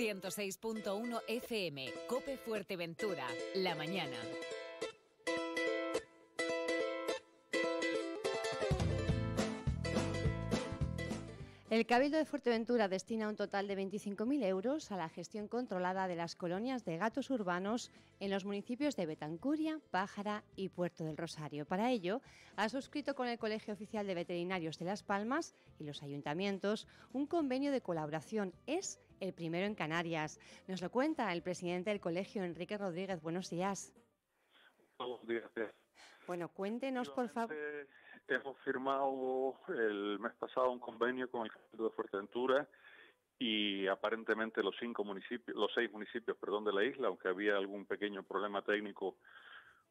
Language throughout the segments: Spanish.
106.1 FM, COPE Fuerteventura, la mañana. El Cabildo de Fuerteventura destina un total de 25.000 euros a la gestión controlada de las colonias de gatos urbanos en los municipios de Betancuria, Pájara y Puerto del Rosario. Para ello, ha suscrito con el Colegio Oficial de Veterinarios de Las Palmas y los ayuntamientos un convenio de colaboración. Es el primero en Canarias. Nos lo cuenta el presidente del colegio, Enrique Rodríguez. Buenos días. Buenos días. Bueno, cuéntenos, por favor. Hemos firmado el mes pasado un convenio con el Cabildo de Fuerteventura y aparentemente los 6 municipios, de la isla, aunque había algún pequeño problema técnico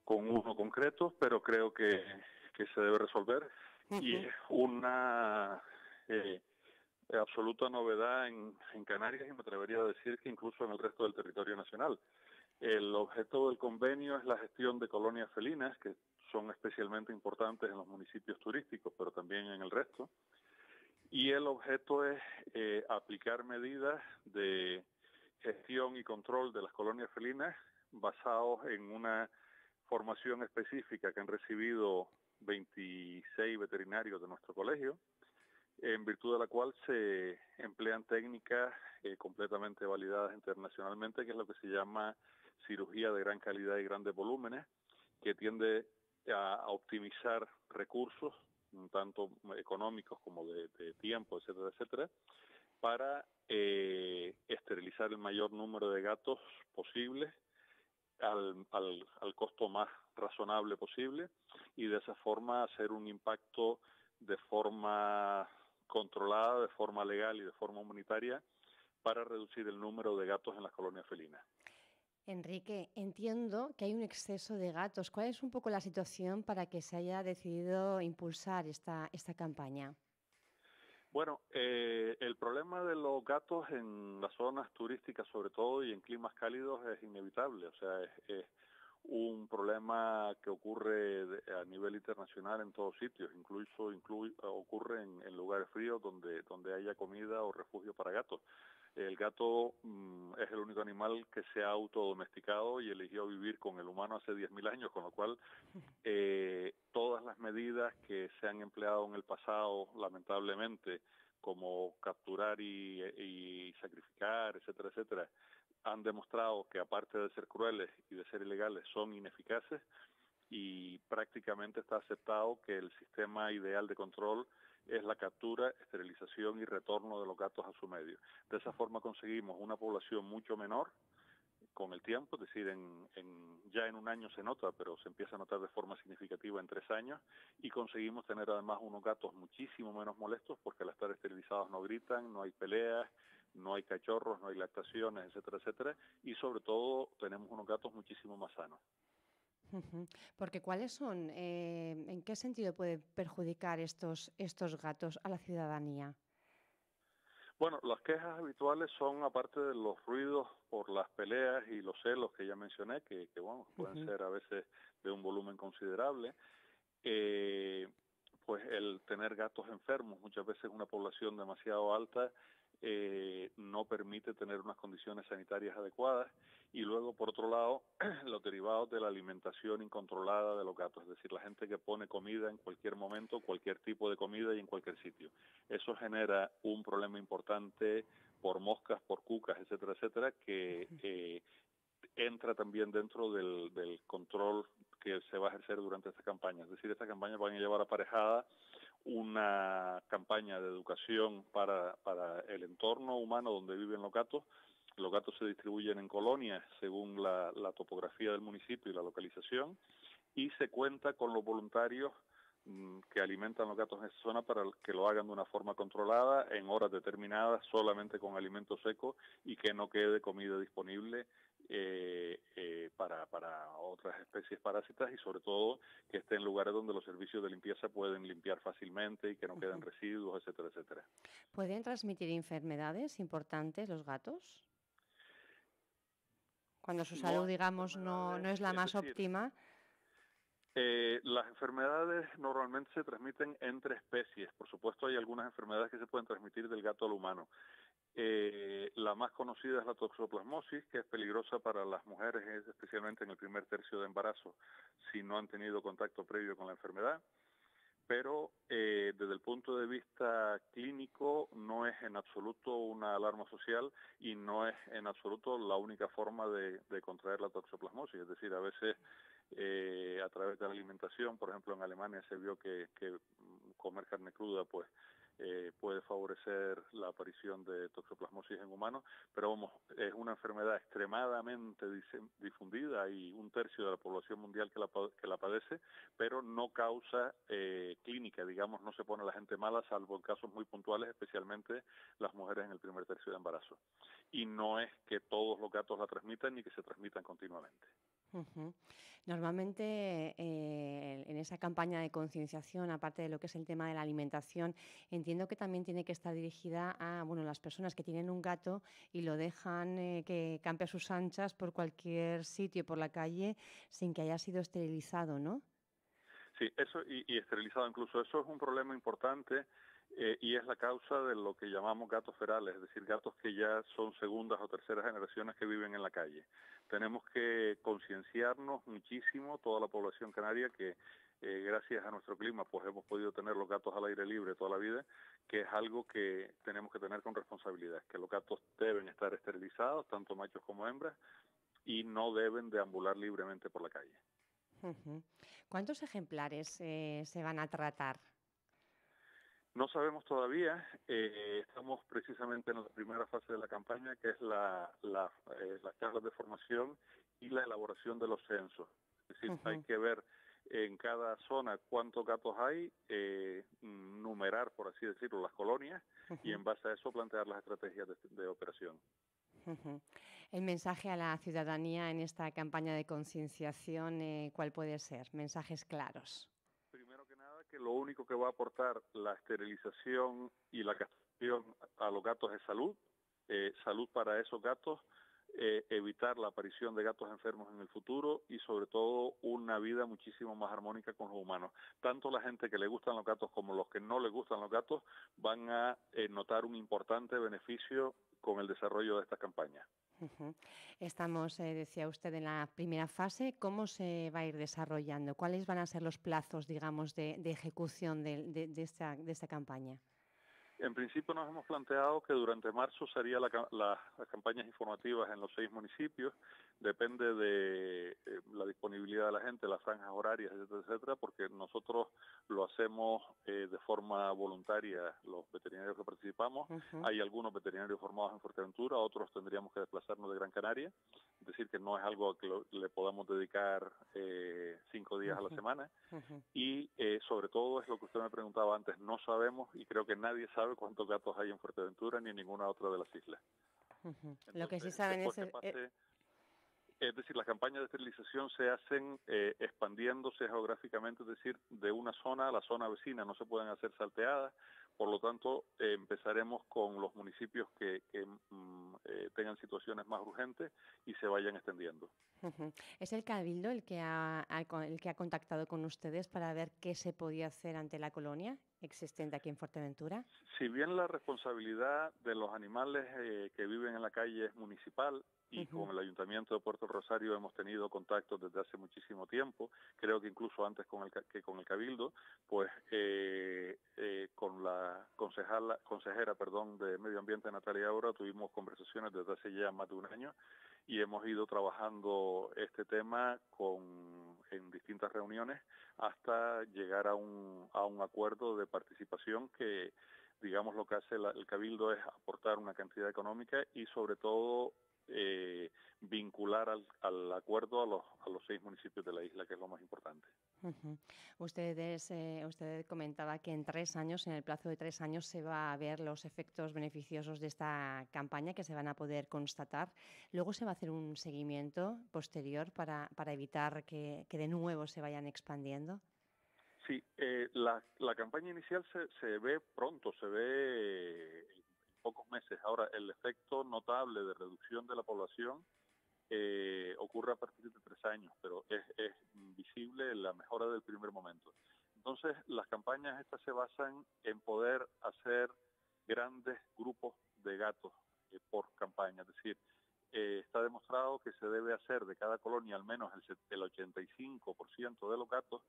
con uno concreto, pero creo que se debe resolver. Y es una absoluta novedad en Canarias, y me atrevería a decir que incluso en el resto del territorio nacional. El objeto del convenio es la gestión de colonias felinas, que son especialmente importantes en los municipios turísticos, pero también en el resto. Y el objeto es aplicar medidas de gestión y control de las colonias felinas basados en una formación específica que han recibido 26 veterinarios de nuestro colegio, en virtud de la cual se emplean técnicas completamente validadas internacionalmente, que es lo que se llama cirugía de gran calidad y grandes volúmenes, que tiende a optimizar recursos, tanto económicos como de tiempo, etcétera, etcétera, para esterilizar el mayor número de gatos posible al costo más razonable posible, y de esa forma hacer un impacto de forma controlada, de forma legal y de forma humanitaria para reducir el número de gatos en las colonias felinas. Enrique, entiendo que hay un exceso de gatos. ¿Cuál es un poco la situación para que se haya decidido impulsar esta campaña? Bueno, el problema de los gatos en las zonas turísticas sobre todo y en climas cálidos es inevitable. O sea, es un problema que ocurre a nivel internacional en todos sitios, incluso ocurre en lugares fríos donde haya comida o refugio para gatos. El gato es el único animal que se ha autodomesticado y eligió vivir con el humano hace 10.000 años, con lo cual todas las medidas que se han empleado en el pasado, lamentablemente, como capturar y sacrificar, etcétera, etcétera, han demostrado que, aparte de ser crueles y de ser ilegales, son ineficaces, y prácticamente está aceptado que el sistema ideal de control es la captura, esterilización y retorno de los gatos a su medio. De esa forma conseguimos una población mucho menor con el tiempo, es decir, ya en un año se nota, pero se empieza a notar de forma significativa en 3 años, y conseguimos tener además unos gatos muchísimo menos molestos, porque al estar esterilizados no gritan, no hay peleas, no hay cachorros, no hay lactaciones, etcétera, etcétera, y sobre todo tenemos unos gatos muchísimo más sanos. Porque ¿cuáles son? ¿En qué sentido pueden perjudicar estos gatos a la ciudadanía? Bueno, las quejas habituales son, aparte de los ruidos por las peleas y los celos que ya mencioné, que bueno, pueden ser a veces de un volumen considerable, pues el tener gatos enfermos, muchas veces una población demasiado alta no permite tener unas condiciones sanitarias adecuadas, y luego, por otro lado, los derivados de la alimentación incontrolada de los gatos, es decir, la gente que pone comida en cualquier momento, cualquier tipo de comida y en cualquier sitio. Eso genera un problema importante por moscas, por cucas, etcétera, etcétera, que entra también dentro del control que se va a ejercer durante esta campaña. Es decir, esta campaña va a llevar aparejada una campaña de educación para el entorno humano donde viven los gatos. Los gatos se distribuyen en colonias según la topografía del municipio y la localización, y se cuenta con los voluntarios que alimentan los gatos en esa zona para que lo hagan de una forma controlada, en horas determinadas, solamente con alimento seco, y que no quede comida disponible para otras especies parásitas, y sobre todo que esté en lugares donde los servicios de limpieza pueden limpiar fácilmente y que no queden residuos, etcétera, etcétera. ¿Pueden transmitir enfermedades importantes los gatos? Cuando su salud, digamos, no es la más óptima. Las enfermedades normalmente se transmiten entre especies. Por supuesto, hay algunas enfermedades que se pueden transmitir del gato al humano. La más conocida es la toxoplasmosis, que es peligrosa para las mujeres, especialmente en el primer tercio de embarazo, si no han tenido contacto previo con la enfermedad. Pero desde el punto de vista clínico no es en absoluto una alarma social y no es en absoluto la única forma de contraer la toxoplasmosis. Es decir, a veces a través de la alimentación, por ejemplo en Alemania se vio que comer carne cruda pues puede favorecer la aparición de toxoplasmosis en humanos, pero vamos, es una enfermedad extremadamente difundida, hay un tercio de la población mundial que la padece, pero no causa clínica, digamos, no se pone la gente mala, salvo en casos muy puntuales, especialmente las mujeres en el primer tercio de embarazo. Y no es que todos los gatos la transmitan ni que se transmitan continuamente. Uh-huh. Normalmente en esa campaña de concienciación, aparte de lo que es el tema de la alimentación, entiendo que también tiene que estar dirigida a las personas que tienen un gato y lo dejan que campe a sus anchas por cualquier sitio, por la calle, sin que haya sido esterilizado, ¿no? Sí, eso y esterilizado incluso, eso es un problema importante y es la causa de lo que llamamos gatos ferales, es decir, gatos que ya son segundas o terceras generaciones que viven en la calle. Tenemos que concienciarnos muchísimo, toda la población canaria, que gracias a nuestro clima pues hemos podido tener los gatos al aire libre toda la vida, que es algo que tenemos que tener con responsabilidad, que los gatos deben estar esterilizados, tanto machos como hembras, y no deben deambular libremente por la calle. Uh-huh. ¿Cuántos ejemplares se van a tratar? No sabemos todavía, estamos precisamente en la primera fase de la campaña, que es las charlas de formación y la elaboración de los censos. Es decir, hay que ver en cada zona cuántos gatos hay, numerar, por así decirlo, las colonias y en base a eso plantear las estrategias de operación. El mensaje a la ciudadanía en esta campaña de concienciación, ¿cuál puede ser? Mensajes claros. Primero que nada, que lo único que va a aportar la esterilización y la castración a los gatos es salud, salud para esos gatos, evitar la aparición de gatos enfermos en el futuro y sobre todo una vida muchísimo más armónica con los humanos. Tanto la gente que le gustan los gatos como los que no les gustan los gatos van a notar un importante beneficio con el desarrollo de esta campaña. Uh-huh. Estamos, decía usted, en la primera fase. ¿Cómo se va a ir desarrollando? ¿Cuáles van a ser los plazos, digamos, de ejecución de esta campaña? En principio nos hemos planteado que durante marzo serían las campañas informativas en los 6 municipios, depende de la disponibilidad de la gente, las franjas horarias, etcétera, etcétera, porque nosotros lo hacemos de forma voluntaria, los veterinarios que participamos. Uh-huh. Hay algunos veterinarios formados en Fuerteventura, otros tendríamos que desplazarnos de Gran Canaria, es decir, que no es algo que le podamos dedicar 5 días a la semana. Uh-huh. Y sobre todo es lo que usted me preguntaba antes, no sabemos y creo que nadie sabe cuántos gatos hay en Fuerteventura ni en ninguna otra de las islas. Uh-huh. Entonces, lo que sí saben es... Es decir, las campañas de esterilización se hacen expandiéndose geográficamente, es decir, de una zona a la zona vecina, no se pueden hacer salteadas, por lo tanto empezaremos con los municipios que tengan situaciones más urgentes y se vayan extendiendo. Uh-huh. ¿Es el Cabildo el que ha contactado con ustedes para ver qué se podía hacer ante la colonia existente aquí en Fuerteventura? Si bien la responsabilidad de los animales que viven en la calle es municipal, y uh-huh. con el Ayuntamiento de Puerto Rosario hemos tenido contactos desde hace muchísimo tiempo, creo que incluso antes con el Cabildo, pues con la consejera de Medio Ambiente, Natalia Aura, tuvimos conversaciones desde hace ya más de un año y hemos ido trabajando este tema en distintas reuniones hasta llegar a un acuerdo de participación que, digamos, lo que hace el Cabildo es aportar una cantidad económica y sobre todo vincular al acuerdo a los 6 municipios de la isla, que es lo más importante. Uh-huh. Usted comentaba que en el plazo de 3 años, se va a ver los efectos beneficiosos de esta campaña que se van a poder constatar. Luego se va a hacer un seguimiento posterior para evitar que de nuevo se vayan expandiendo. Sí, la campaña inicial se ve pronto, se ve pocos meses. Ahora, el efecto notable de reducción de la población ocurre a partir de 3 años, pero es visible la mejora del primer momento. Entonces, las campañas estas se basan en poder hacer grandes grupos de gatos por campaña. Es decir, está demostrado que se debe hacer de cada colonia al menos el 85% de los gatos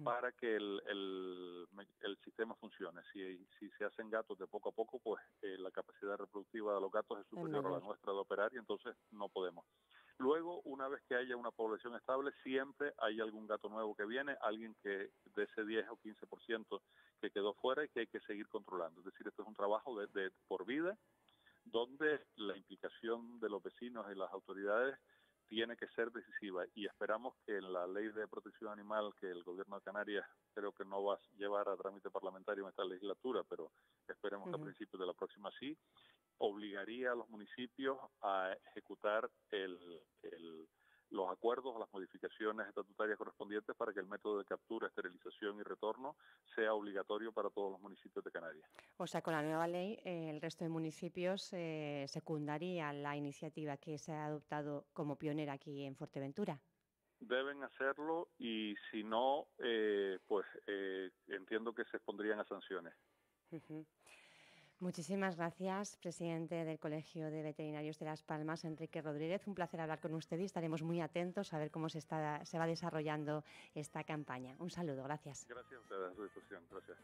para que el sistema funcione. Si se hacen gatos de poco a poco, pues la capacidad reproductiva de los gatos es superior a la nuestra de operar y entonces no podemos. Luego, una vez que haya una población estable, siempre hay algún gato nuevo que viene, alguien que de ese 10 o 15% que quedó fuera y que hay que seguir controlando. Es decir, esto es un trabajo de por vida, donde la implicación de los vecinos y las autoridades tiene que ser decisiva, y esperamos que en la ley de protección animal que el gobierno de Canarias creo que no va a llevar a trámite parlamentario en esta legislatura, pero esperemos que a principios de la próxima sí, obligaría a los municipios a ejecutar los acuerdos o las modificaciones estatutarias correspondientes para que el método de captura, esterilización y retorno sea obligatorio para todos los municipios de Canarias. O sea, con la nueva ley, el resto de municipios secundaría la iniciativa que se ha adoptado como pionera aquí en Fuerteventura. Deben hacerlo, y si no, entiendo que se expondrían a sanciones. Muchísimas gracias, presidente del Colegio de Veterinarios de Las Palmas, Enrique Rodríguez. Un placer hablar con usted y estaremos muy atentos a ver cómo se va desarrollando esta campaña. Un saludo, gracias. Gracias a ustedes, a su disposición. Gracias.